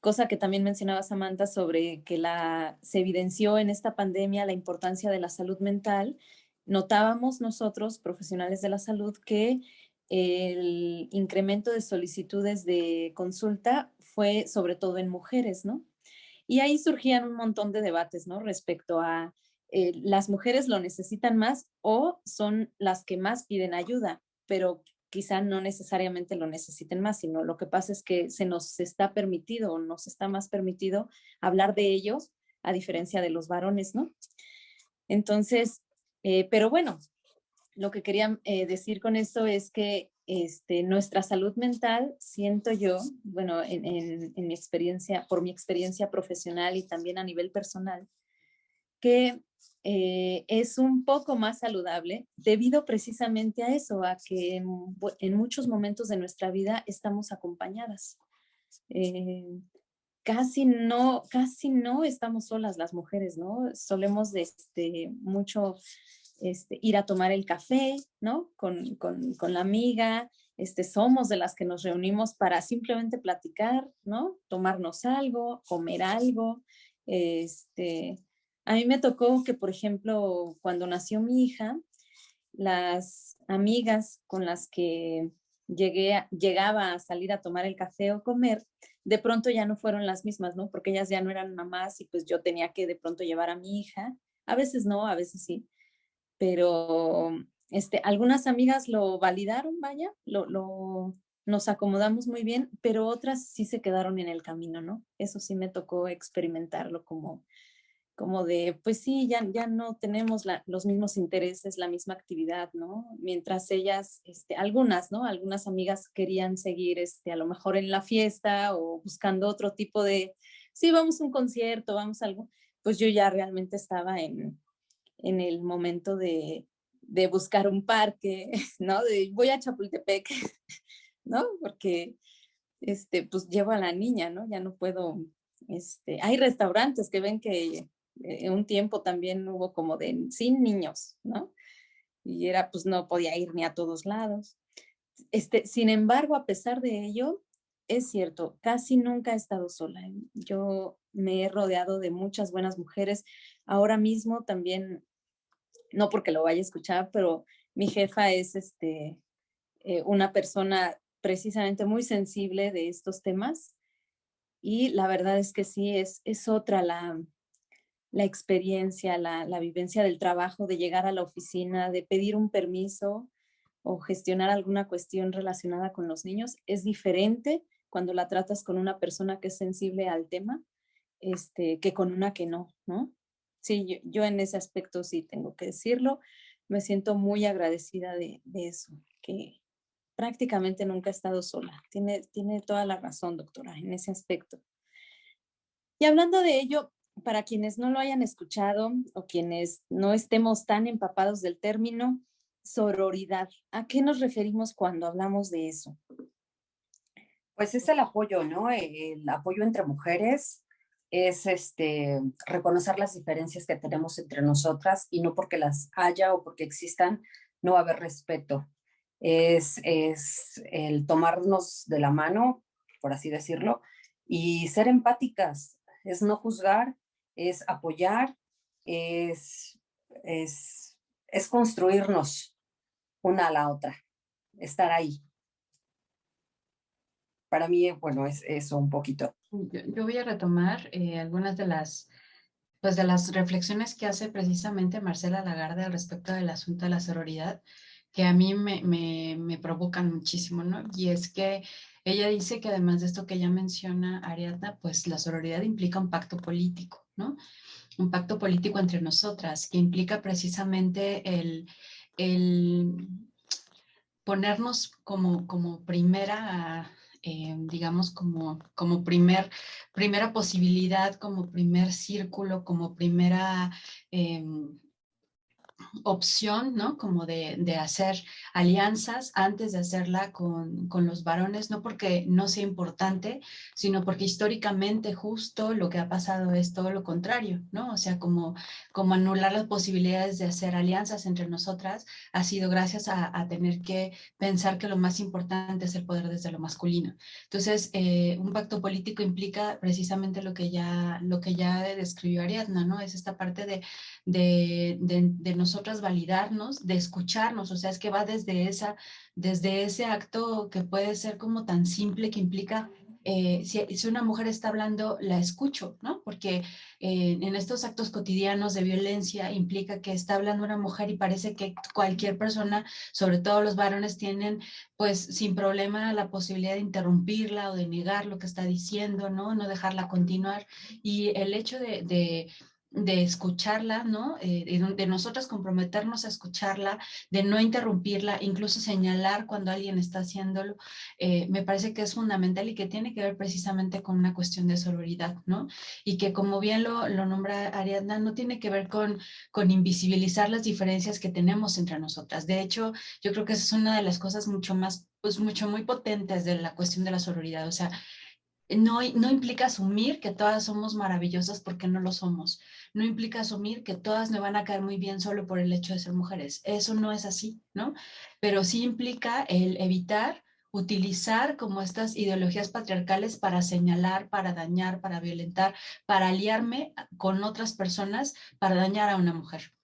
cosa que también mencionaba Samantha sobre que se evidenció en esta pandemia la importancia de la salud mental, notábamos nosotros, profesionales de la salud, que el incremento de solicitudes de consulta fue sobre todo en mujeres, ¿no? Y ahí surgían un montón de debates, ¿no? Respecto a las mujeres lo necesitan más o son las que más piden ayuda, pero quizá no necesariamente lo necesiten más, sino lo que pasa es que se nos está permitido o nos está más permitido hablar de ellos a diferencia de los varones, ¿no? Entonces, pero bueno, lo que quería decir con esto es que nuestra salud mental, siento yo, bueno, en mi experiencia, por mi experiencia profesional y también a nivel personal, que es un poco más saludable debido precisamente a eso, a que en muchos momentos de nuestra vida estamos acompañadas. Casi no estamos solas las mujeres, ¿no? Solemos mucho ir a tomar el café, ¿no? Con la amiga, somos de las que nos reunimos para simplemente platicar, ¿no? Tomarnos algo, comer algo. A mí me tocó que, por ejemplo, cuando nació mi hija, las amigas con las que llegaba a salir a tomar el café o comer, de pronto ya no fueron las mismas, ¿no? Porque ellas ya no eran mamás y pues yo tenía que de pronto llevar a mi hija. A veces no, a veces sí, pero algunas amigas lo validaron, vaya, nos acomodamos muy bien, pero otras sí se quedaron en el camino, ¿no? Eso sí me tocó experimentarlo como de, pues sí, ya no tenemos los mismos intereses, la misma actividad, ¿no? Mientras ellas, algunas, ¿no? Algunas amigas querían seguir, a lo mejor en la fiesta o buscando otro tipo de, sí, vamos a un concierto, vamos a algo, pues yo ya realmente estaba en el momento de buscar un parque, ¿no? De voy a Chapultepec, ¿no? Porque, pues llevo a la niña, ¿no? Ya no puedo, hay restaurantes que ven que un tiempo también hubo como de sin niños, ¿no? Y era, pues no podía ir ni a todos lados. Sin embargo, a pesar de ello, es cierto, casi nunca he estado sola. Yo me he rodeado de muchas buenas mujeres. Ahora mismo también, no porque lo vaya a escuchar, pero mi jefa es una persona precisamente muy sensible de estos temas y la verdad es que sí, es otra la experiencia, la vivencia del trabajo, de llegar a la oficina, de pedir un permiso o gestionar alguna cuestión relacionada con los niños, es diferente cuando la tratas con una persona que es sensible al tema, que con una que no, ¿no? Sí, yo en ese aspecto sí tengo que decirlo. Me siento muy agradecida de eso, que prácticamente nunca he estado sola. Tiene toda la razón, doctora, en ese aspecto. Y hablando de ello, para quienes no lo hayan escuchado o quienes no estemos tan empapados del término, sororidad, ¿a qué nos referimos cuando hablamos de eso? Pues es el apoyo, ¿no? El apoyo entre mujeres, es reconocer las diferencias que tenemos entre nosotras y no porque las haya o porque existan, no va a haber respeto. Es el tomarnos de la mano, por así decirlo, y ser empáticas, es no juzgar, es apoyar, es, es construirnos una a la otra, estar ahí. Para mí, bueno, es eso un poquito. Yo voy a retomar algunas pues de las reflexiones que hace precisamente Marcela Lagarde al respecto del asunto de la sororidad, que a mí me provocan muchísimo, ¿no? Y es que ella dice que además de esto que ella menciona, Ariadna, pues la sororidad implica un pacto político, ¿no? Un pacto político entre nosotras, que implica precisamente el ponernos como primera, digamos, como primera posibilidad, como primer círculo, como primera opción, ¿no? Como de hacer alianzas antes de hacerla con los varones, no porque no sea importante, sino porque históricamente justo lo que ha pasado es todo lo contrario, ¿no? O sea, como anular las posibilidades de hacer alianzas entre nosotras ha sido gracias a tener que pensar que lo más importante es el poder desde lo masculino. Entonces, un pacto político implica precisamente lo que ya describió Ariadna, ¿no? Es esta parte de nosotras validarnos, de escucharnos, o sea, es que va desde ese acto que puede ser como tan simple que implica, si una mujer está hablando, la escucho, ¿no? Porque en estos actos cotidianos de violencia implica que está hablando una mujer y parece que cualquier persona, sobre todo los varones, tienen pues sin problema la posibilidad de interrumpirla o de negar lo que está diciendo, ¿no? No dejarla continuar. Y el hecho de escucharla, ¿no? De nosotras comprometernos a escucharla, de no interrumpirla, incluso señalar cuando alguien está haciéndolo, me parece que es fundamental y que tiene que ver precisamente con una cuestión de sororidad, ¿no? Y que como bien lo nombra Ariadna, no tiene que ver con invisibilizar las diferencias que tenemos entre nosotras. De hecho, yo creo que esa es una de las cosas mucho más, pues mucho, muy potentes de la cuestión de la sororidad, o sea, no implica asumir que todas somos maravillosas porque no lo somos. No implica asumir que todas me van a caer muy bien solo por el hecho de ser mujeres. Eso no es así, ¿no? Pero sí implica el evitar utilizar como estas ideologías patriarcales para señalar, para dañar, para violentar, para aliarme con otras personas para dañar a una mujer.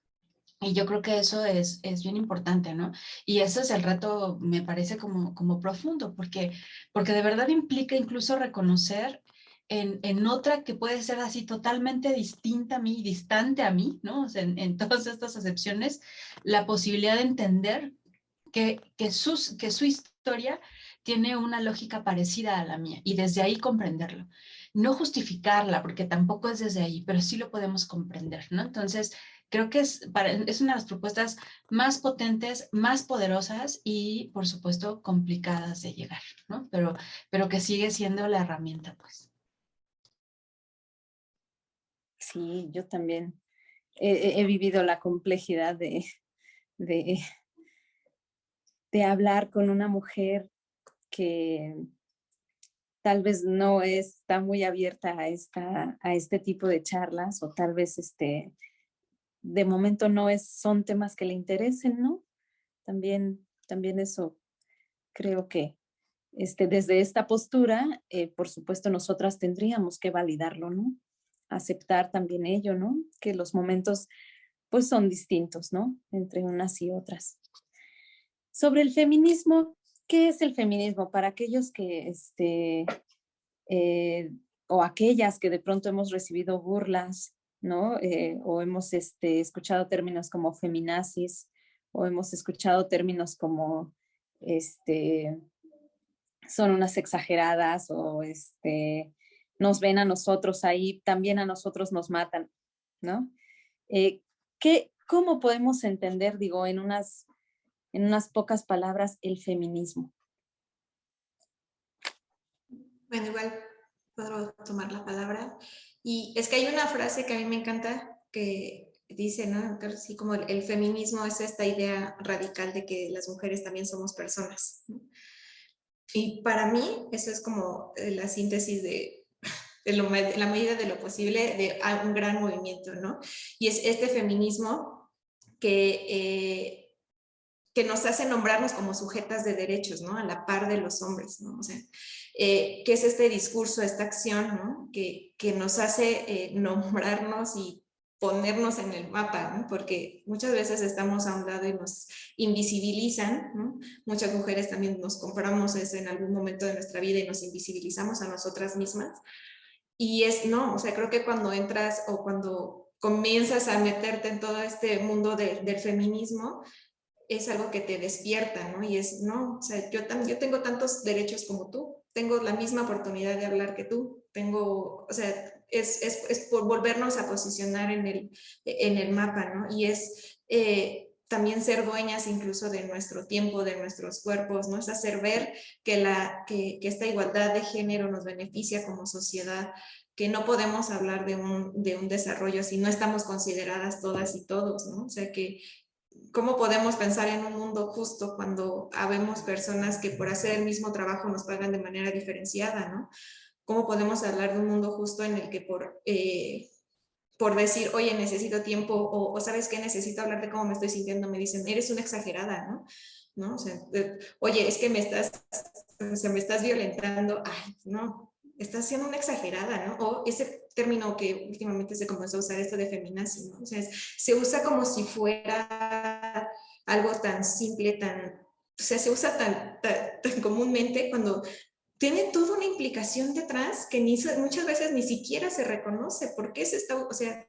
Y yo creo que eso es bien importante, ¿no? Y ese es el reto, me parece como profundo, porque de verdad implica incluso reconocer en otra que puede ser así totalmente distinta a mí, distante a mí, ¿no? O sea, en todas estas acepciones, la posibilidad de entender que su historia tiene una lógica parecida a la mía y desde ahí comprenderlo. No justificarla, porque tampoco es desde ahí, pero sí lo podemos comprender, ¿no? Entonces, creo que es una de las propuestas más potentes, más poderosas y, por supuesto, complicadas de llegar, ¿no? Pero que sigue siendo la herramienta, pues. Sí, yo también he vivido la complejidad de, de hablar con una mujer que tal vez no está muy abierta a este tipo de charlas o tal vez de momento son temas que le interesen, ¿no? También eso creo que desde esta postura, por supuesto, nosotras tendríamos que validarlo, ¿no? Aceptar también ello, ¿no? Que los momentos pues son distintos, ¿no? Entre unas y otras. Sobre el feminismo, ¿qué es el feminismo? Para aquellos que, o aquellas que de pronto hemos recibido burlas, ¿no? O hemos escuchado términos como feminazis, o hemos escuchado términos como, son unas exageradas, o nos ven a nosotros ahí, también a nosotros nos matan, ¿no? ¿Cómo podemos entender, digo, en unas pocas palabras, el feminismo? Bueno, igual puedo tomar la palabra. Y es que hay una frase que a mí me encanta que dice, ¿no? Así como el feminismo es esta idea radical de que las mujeres también somos personas, ¿no? Y para mí eso es como la síntesis en la medida de lo posible, de un gran movimiento, ¿no? Y es este feminismo que nos hace nombrarnos como sujetas de derechos, ¿no? A la par de los hombres, ¿no? O sea, que es este discurso, esta acción, ¿no? Que nos hace nombrarnos y ponernos en el mapa, ¿no? Porque muchas veces estamos a un lado y nos invisibilizan, ¿no? Muchas mujeres también nos compramos eso en algún momento de nuestra vida y nos invisibilizamos a nosotras mismas. Y no, o sea, creo que cuando entras o cuando comienzas a meterte en todo este mundo del feminismo, es algo que te despierta, ¿no? Y no, o sea, yo tengo tantos derechos como tú, tengo la misma oportunidad de hablar que tú, o sea, es por volvernos a posicionar en el mapa, ¿no? Y también ser dueñas incluso de nuestro tiempo, de nuestros cuerpos, ¿no? Es hacer ver que esta igualdad de género nos beneficia como sociedad, que no podemos hablar de un desarrollo si no estamos consideradas todas y todos, ¿no? O sea, que ¿cómo podemos pensar en un mundo justo cuando habemos personas que por hacer el mismo trabajo nos pagan de manera diferenciada, ¿no? ¿Cómo podemos hablar de un mundo justo en el que por decir, oye, necesito tiempo, o sabes qué, necesito hablar de cómo me estoy sintiendo, me dicen, eres una exagerada, ¿no? ¿No? O sea, oye, es que me estás violentando, ay, no, estás siendo una exagerada, ¿no? O ese término que últimamente se comenzó a usar, esto de feminazi, ¿no? O sea, se usa como si fuera algo tan simple, o sea, se usa tan comúnmente cuando tiene toda una implicación detrás que muchas veces ni siquiera se reconoce. ¿Por qué o sea,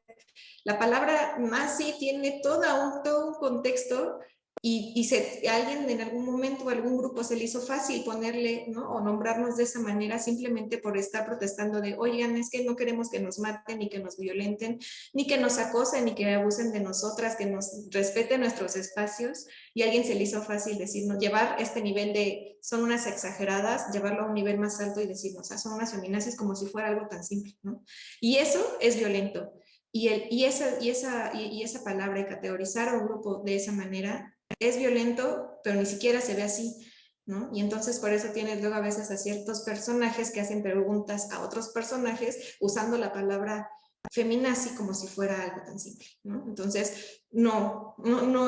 la palabra nazi tiene todo un contexto y alguien en algún momento o algún grupo se le hizo fácil ponerle, ¿no? O nombrarnos de esa manera simplemente por estar protestando de, oigan, es que no queremos que nos maten, ni que nos violenten, ni que nos acosen, ni que abusen de nosotras, que nos respeten nuestros espacios. Y a alguien se le hizo fácil decirnos, llevar este nivel de, son unas exageradas, llevarlo a un nivel más alto y decirnos, son unas feminazis como si fuera algo tan simple, ¿no? Y eso es violento. Y esa palabra y categorizar a un grupo de esa manera es violento, pero ni siquiera se ve así, ¿no? Y entonces por eso tienes luego a veces a ciertos personajes que hacen preguntas a otros personajes usando la palabra feminazi como si fuera algo tan simple, ¿no? Entonces, no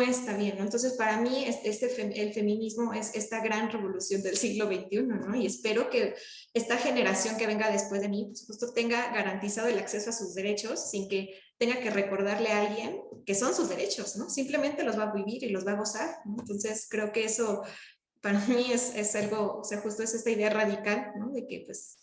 está bien, ¿no? Entonces, para mí, el feminismo es esta gran revolución del siglo XXI, ¿no? Y espero que esta generación que venga después de mí, pues justo tenga garantizado el acceso a sus derechos sin que tenga que recordarle a alguien que son sus derechos, ¿no? Simplemente los va a vivir y los va a gozar, ¿no? Entonces, creo que eso para mí es algo, o sea, justo es esta idea radical, ¿no? De que, pues,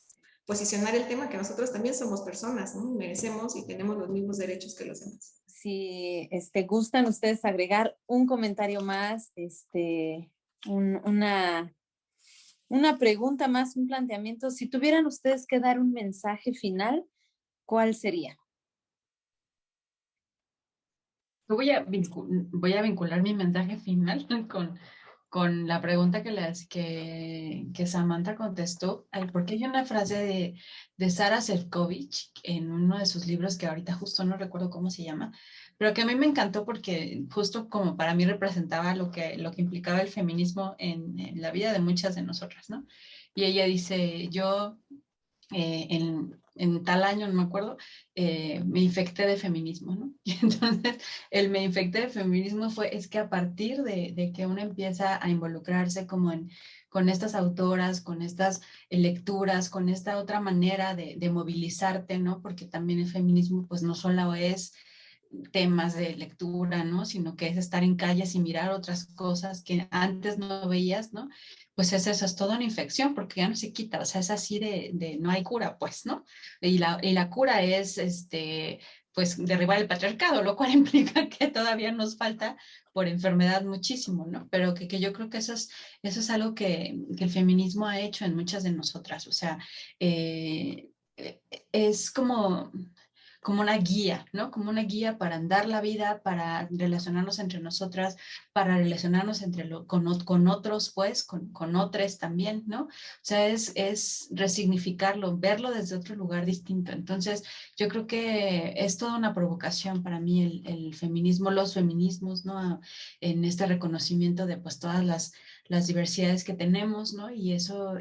posicionar el tema que nosotros también somos personas, ¿no? Merecemos y tenemos los mismos derechos que los demás. Si gustan ustedes agregar un comentario más, una pregunta más, un planteamiento, si tuvieran ustedes que dar un mensaje final, ¿cuál sería? Yo voy a vincular mi mensaje final con la pregunta que Samantha contestó, porque hay una frase de Sara Sefcovic en uno de sus libros que ahorita justo no recuerdo cómo se llama, pero que a mí me encantó porque justo como para mí representaba lo que implicaba el feminismo en la vida de muchas de nosotras, ¿no? Y ella dice, yo en tal año, no me acuerdo, me infecté de feminismo, ¿no? Y entonces el me infecté de feminismo es que a partir de que uno empieza a involucrarse como con estas autoras, con estas lecturas, con esta otra manera de movilizarte, ¿no? Porque también el feminismo pues no solo es temas de lectura, ¿no? Sino que es estar en calles y mirar otras cosas que antes no veías, ¿no? Pues eso es toda una infección porque ya no se quita, o sea, es así de no hay cura, pues, ¿no? Y la cura es, pues, derribar el patriarcado, lo cual implica que todavía nos falta por enfermedad muchísimo, ¿no? Pero que yo creo que eso es algo que el feminismo ha hecho en muchas de nosotras, o sea, es como una guía, ¿no? Como una guía para andar la vida, para relacionarnos entre nosotras, para relacionarnos con otros, pues, con otros también, ¿no? O sea, es resignificarlo, verlo desde otro lugar distinto. Entonces, yo creo que es toda una provocación para mí el feminismo, los feminismos, ¿no? En este reconocimiento de pues todas las diversidades que tenemos, ¿no? Y eso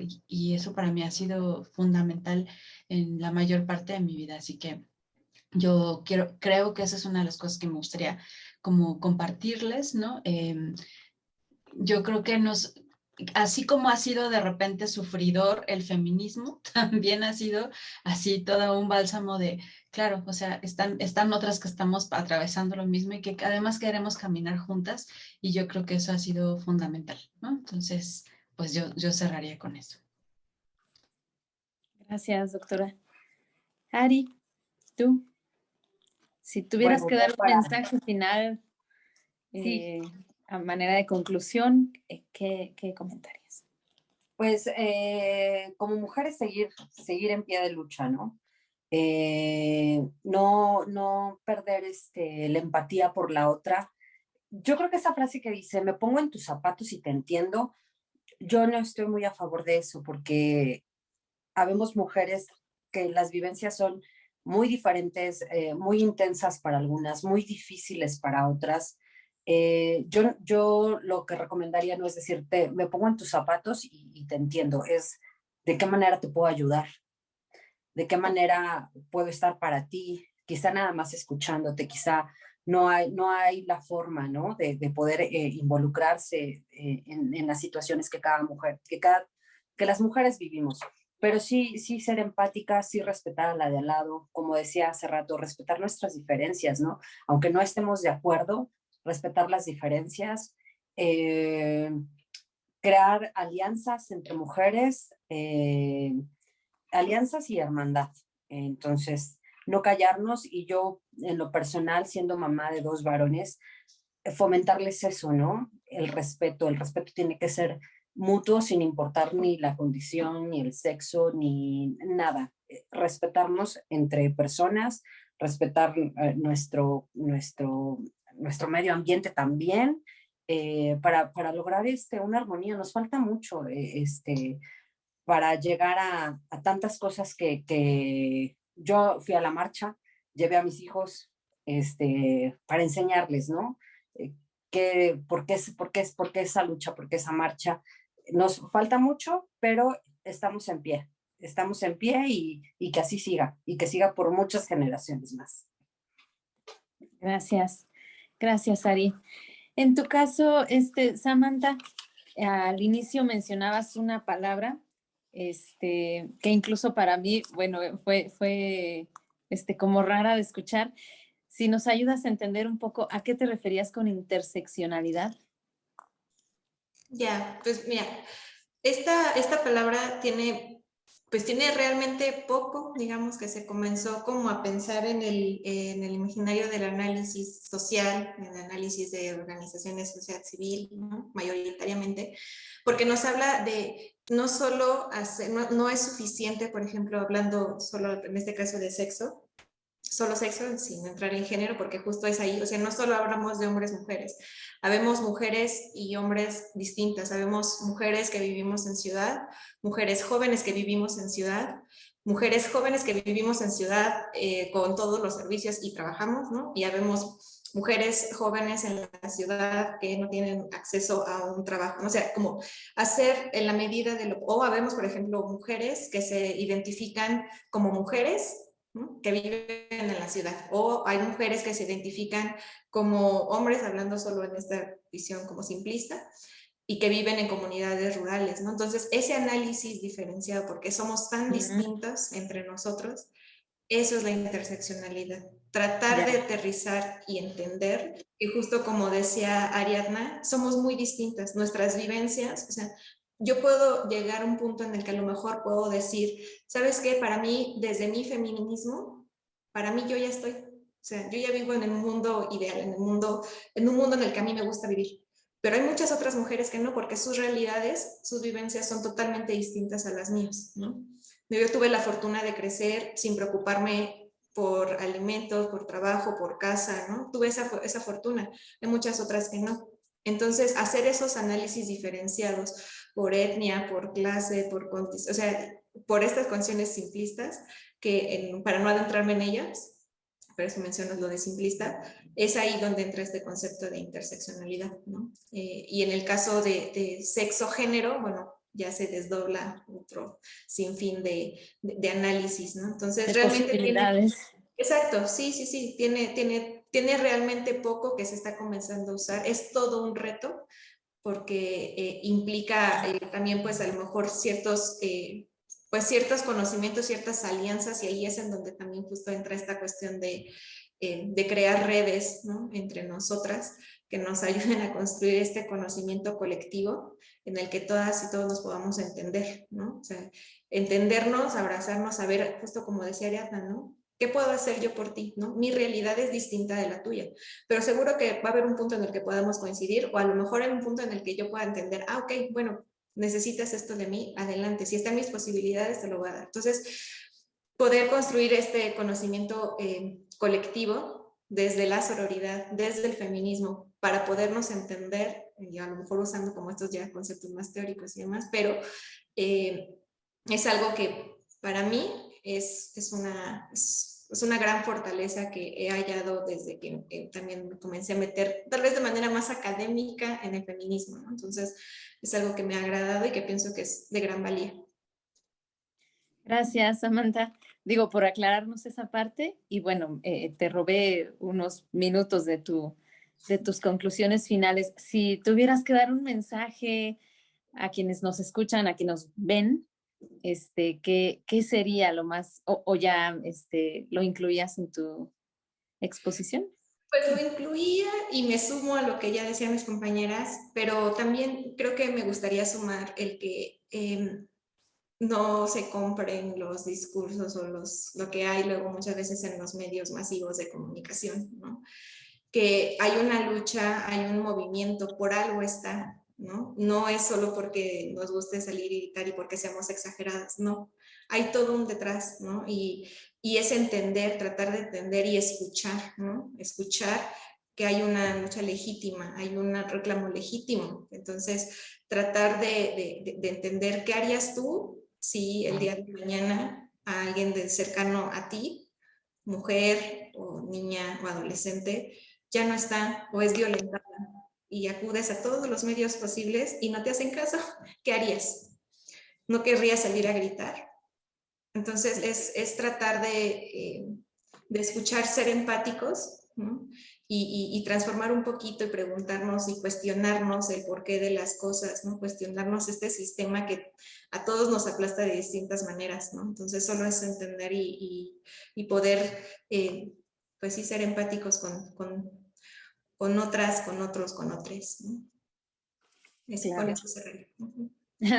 para mí ha sido fundamental en la mayor parte de mi vida. Así que creo que esa es una de las cosas que me gustaría como compartirles, ¿no? Yo creo que así como ha sido de repente sufridor el feminismo, también ha sido así todo un bálsamo de, claro, o sea, están otras que estamos atravesando lo mismo y que además queremos caminar juntas y yo creo que eso ha sido fundamental, ¿no? Entonces, pues yo cerraría con eso. Gracias, doctora. Ari, tú, si tuvieras que dar un mensaje final Sí. a manera de conclusión, ¿qué comentarías? Pues como mujeres seguir en pie de lucha, ¿no? No perder la empatía por la otra. Yo creo que esa frase que dice, me pongo en tus zapatos y te entiendo, yo no estoy muy a favor de eso porque habemos mujeres que las vivencias son muy diferentes, muy intensas para algunas, muy difíciles para otras. Yo lo que recomendaría no es decirte, me pongo en tus zapatos y te entiendo, es de qué manera te puedo ayudar, de qué manera puedo estar para ti, quizá nada más escuchándote, quizá no hay la forma, ¿no? De poder involucrarse en las situaciones que cada mujer, que las mujeres vivimos. Pero sí ser empática, sí respetar a la de al lado, como decía hace rato, respetar nuestras diferencias, ¿no? Aunque no estemos de acuerdo, respetar las diferencias, crear alianzas entre mujeres, alianzas y hermandad. Entonces, no callarnos y yo, en lo personal, siendo mamá de 2 varones, fomentarles eso, ¿no? El respeto tiene que ser mutuo sin importar ni la condición, ni el sexo, ni nada. Respetarnos entre personas, respetar nuestro medio ambiente también, para lograr una armonía. Nos falta mucho, para llegar a tantas cosas que yo fui a la marcha, llevé a mis hijos para enseñarles, ¿no? ¿Por qué esa lucha, por qué esa marcha? Nos falta mucho, pero estamos en pie y que así siga, y que siga por muchas generaciones más. Gracias, gracias, Ari. En tu caso, Samantha, al inicio mencionabas una palabra, que incluso para mí, bueno, fue como rara de escuchar. Si nos ayudas a entender un poco a qué te referías con interseccionalidad. Ya, pues mira, esta palabra tiene realmente poco, digamos que se comenzó como a pensar en el imaginario del análisis social, en el análisis de organizaciones de sociedad civil, ¿no? Mayoritariamente, porque nos habla de no solo no es suficiente, por ejemplo, hablando solo en este caso de solo sexo, sin entrar en género, porque justo es ahí, o sea, no solo hablamos de hombres, mujeres, habemos mujeres y hombres distintas, habemos mujeres que vivimos en ciudad, mujeres jóvenes que vivimos en ciudad, mujeres jóvenes que vivimos en ciudad con todos los servicios y trabajamos, ¿no? Y habemos mujeres jóvenes en la ciudad que no tienen acceso a un trabajo, o sea, como hacer en la medida de o habemos, por ejemplo, mujeres que se identifican como mujeres, ¿no? Que viven en la ciudad, o hay mujeres que se identifican como hombres, hablando solo en esta visión como simplista, y que viven en comunidades rurales, ¿no? Entonces, ese análisis diferenciado, porque somos tan distintos entre nosotros, eso es la interseccionalidad. Tratar de aterrizar y entender que justo como decía Ariadna, somos muy distintas, nuestras vivencias, o sea, yo puedo llegar a un punto en el que a lo mejor puedo decir, ¿sabes qué? Para mí, desde mi feminismo, para mí yo ya estoy, o sea, yo ya vivo en el mundo ideal, en un mundo en el que a mí me gusta vivir. Pero hay muchas otras mujeres que no, porque sus realidades, sus vivencias son totalmente distintas a las mías, ¿no? Yo tuve la fortuna de crecer sin preocuparme por alimentos, por trabajo, por casa, ¿no? Tuve esa fortuna, hay muchas otras que no. Entonces, hacer esos análisis diferenciados por etnia, por clase, o sea, por estas condiciones simplistas, para no adentrarme en ellas, pero eso mencionas lo de simplista, es ahí donde entra este concepto de interseccionalidad, ¿no? Y en el caso de sexo-género, bueno, ya se desdobla otro sinfín de análisis, ¿no? Entonces, de realmente posibilidades. exacto, sí, tiene realmente poco que se está comenzando a usar, es todo un reto, porque implica también, pues, a lo mejor pues ciertos conocimientos, ciertas alianzas, y ahí es en donde también justo entra esta cuestión de crear redes, ¿no? Entre nosotras, que nos ayuden a construir este conocimiento colectivo en el que todas y todos nos podamos entender, ¿no? O sea, entendernos, abrazarnos, saber, justo como decía Ariadna, ¿no? ¿Qué puedo hacer yo por ti? ¿No? Mi realidad es distinta de la tuya, pero seguro que va a haber un punto en el que podamos coincidir, o a lo mejor hay un punto en el que yo pueda entender, ok, bueno, necesitas esto de mí, adelante, si están mis posibilidades, te lo voy a dar. Entonces, poder construir este conocimiento colectivo desde la sororidad, desde el feminismo, para podernos entender, y a lo mejor usando como estos ya conceptos más teóricos y demás, pero es algo que para mí es una gran fortaleza que he hallado desde que también me comencé a meter, tal vez de manera más académica, en el feminismo, ¿no? Entonces, es algo que me ha agradado y que pienso que es de gran valía. Gracias, Samantha. Digo, por aclararnos esa parte y bueno, te robé unos minutos de tus conclusiones finales. Si tuvieras que dar un mensaje a quienes nos escuchan, a quienes nos ven, ¿qué sería lo más, o ya lo incluías en tu exposición? Pues lo incluía y me sumo a lo que ya decían mis compañeras, pero también creo que me gustaría sumar el que no se compren los discursos o lo que hay luego muchas veces en los medios masivos de comunicación, ¿no? Que hay una lucha, hay un movimiento, por algo está, ¿no? No es solo porque nos guste salir y gritar y porque seamos exageradas, no. Hay todo un detrás, ¿no? Y es entender, tratar de entender y escuchar, ¿no? Escuchar que hay una lucha legítima, hay un reclamo legítimo. Entonces, tratar de entender qué harías tú si el día de mañana a alguien de cercano a ti, mujer o niña o adolescente, ya no está o es violentada y acudes a todos los medios posibles y no te hacen caso, ¿qué harías? ¿No querrías salir a gritar? Entonces es tratar de escuchar, ser empáticos, ¿no? Y transformar un poquito y preguntarnos y cuestionarnos el porqué de las cosas, ¿no? Cuestionarnos este sistema que a todos nos aplasta de distintas maneras, ¿no? Entonces solo es entender y poder, pues sí, ser empáticos con otras, con otros, con otros, ¿no? Claro. Con eso cerré.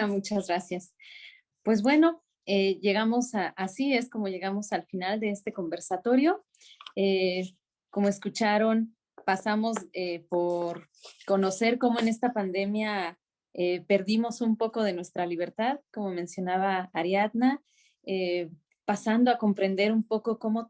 Muchas gracias. Pues bueno, así es como llegamos al final de este conversatorio. Como escucharon, pasamos por conocer cómo en esta pandemia perdimos un poco de nuestra libertad, como mencionaba Ariadna, pasando a comprender un poco cómo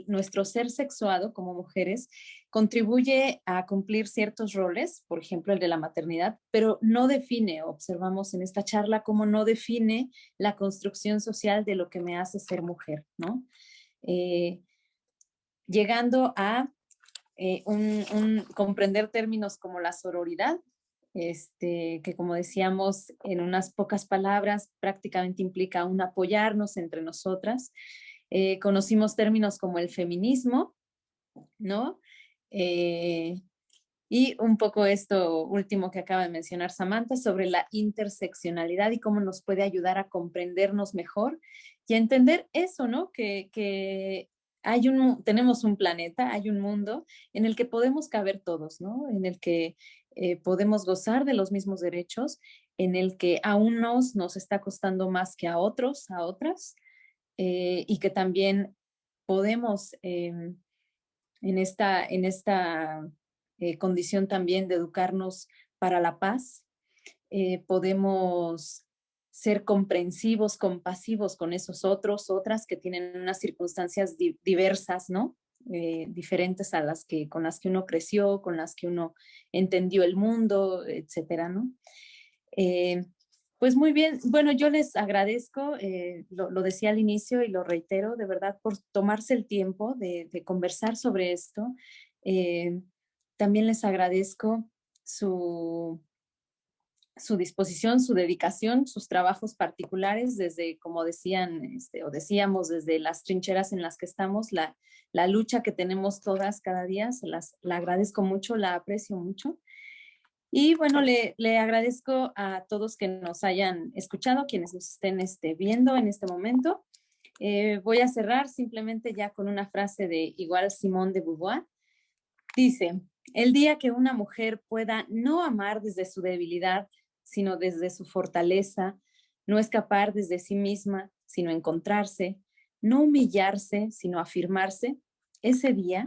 nuestro ser sexuado como mujeres contribuye a cumplir ciertos roles, por ejemplo el de la maternidad, pero no define, observamos en esta charla, cómo no define la construcción social de lo que me hace ser mujer, ¿no? Llegando a comprender términos como la sororidad, que como decíamos en unas pocas palabras prácticamente implica un apoyarnos entre nosotras. Conocimos términos como el feminismo, ¿no? Y un poco esto último que acaba de mencionar Samantha sobre la interseccionalidad y cómo nos puede ayudar a comprendernos mejor y a entender eso, ¿no? Que tenemos un planeta, hay un mundo en el que podemos caber todos, ¿no? En el que podemos gozar de los mismos derechos, en el que a unos nos está costando más que a otros, a otras, y que también podemos en esta condición también de educarnos para la paz, podemos ser comprensivos, compasivos con esos otros, otras que tienen unas circunstancias diversas, ¿no? Diferentes a las que, con las que uno creció, con las que uno entendió el mundo, etcétera, ¿no? Pues muy bien, bueno, yo les agradezco, lo decía al inicio y lo reitero, de verdad, por tomarse el tiempo de conversar sobre esto. También les agradezco su disposición, su dedicación, sus trabajos particulares, desde, como decían, o decíamos, desde las trincheras en las que estamos, la lucha que tenemos todas cada día, la agradezco mucho, la aprecio mucho. Y bueno, le agradezco a todos que nos hayan escuchado, quienes nos estén viendo en este momento. Voy a cerrar simplemente ya con una frase de igual Simone de Beauvoir. Dice, el día que una mujer pueda no amar desde su debilidad, sino desde su fortaleza, no escapar desde sí misma, sino encontrarse, no humillarse, sino afirmarse, ese día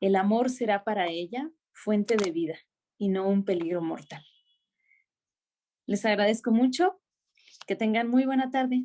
el amor será para ella fuente de vida y no un peligro mortal. Les agradezco mucho. Que tengan muy buena tarde.